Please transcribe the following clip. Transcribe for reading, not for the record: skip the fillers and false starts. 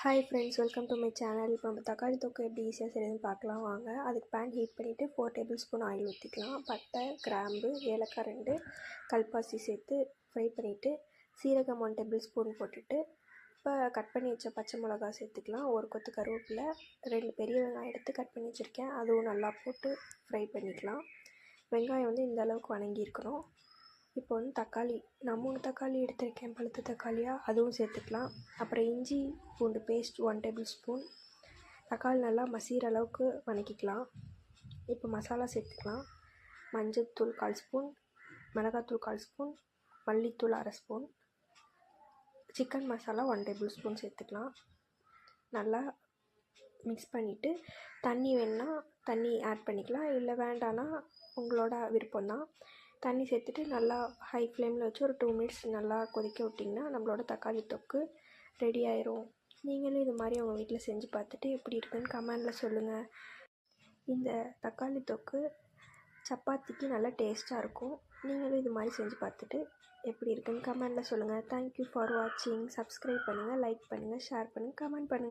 Hi friends, welcome to my channel. இப்போ நம்ம தக்காளி தொக்கு எப்படி ஈஸியாக செய்யறதுன்னு பார்க்கலாம் வாங்க. அதுக்கு பேன் ஹீட் பண்ணிவிட்டு 4 டேபிள் ஸ்பூன் ஆயில் ஊற்றிக்கலாம். பட்டை, கிராம்பு, ஏலக்காய் 2, கல்பாசி சேர்த்து ஃப்ரை பண்ணிவிட்டு சீரகம் 1 டேபிள் ஸ்பூன் போட்டுட்டு இப்போ கட் பண்ணி வச்ச பச்சை மிளகா சேர்த்துக்கலாம். ஒரு கொத்து கருவேப்பிலை, 2 பெரிய வெங்காயம் எடுத்து கட் பண்ணி வச்சுருக்கேன், அதுவும் நல்லா போட்டு ஃப்ரை பண்ணிக்கலாம். வெங்காயம் வந்து இந்த அளவுக்கு வணங்கியிருக்கணும். இப்போ வந்து தக்காளி, நான் 3 தக்காளி எடுத்திருக்கேன், பழுத்த தக்காளியாக, அதுவும் சேர்த்துக்கலாம். அப்புறம் இஞ்சி பூண்டு பேஸ்ட் 1 டேபிள் ஸ்பூன். தக்காளி நல்லா மசிகிற அளவுக்கு வணக்கிக்கலாம். இப்போ மசாலா சேர்த்துக்கலாம். மஞ்சள்தூள் 1/4 ஸ்பூன், மிளகாத்தூள் 1/4 ஸ்பூன், மல்லித்தூள் 1/2 spoon, chicken masala 1 table spoon சேர்த்துக்கலாம். நல்லா மிக்ஸ் பண்ணிவிட்டு தண்ணி வேணுன்னா தண்ணி ஆட் பண்ணிக்கலாம், இல்லை வேண்டான்னா உங்களோட விருப்பம்தான். தண்ணி சேர்த்துட்டு நல்லா ஹை ஃப்ளேமில் வச்சு ஒரு 2 மினிட்ஸ் நல்லா கொதிக்க விட்டிங்கன்னா நம்மளோட தக்காளி தொக்கு ரெடி ஆயிரும். நீங்களும் இது மாதிரி உங்கள் வீட்டில் செஞ்சு பார்த்துட்டு எப்படி இருக்குன்னு கமெண்டில் சொல்லுங்கள். இந்த தக்காளி தொக்கு சப்பாத்திக்கு நல்லா டேஸ்ட்டாக இருக்கும். நீங்களும் இது மாதிரி செஞ்சு பார்த்துட்டு எப்படி இருக்குன்னு கமெண்டில் சொல்லுங்கள். தேங்க்யூ ஃபார் வாட்சிங். சப்ஸ்கிரைப் பண்ணுங்கள், லைக் பண்ணுங்கள், ஷேர் பண்ணுங்கள், கமெண்ட் பண்ணுங்கள்.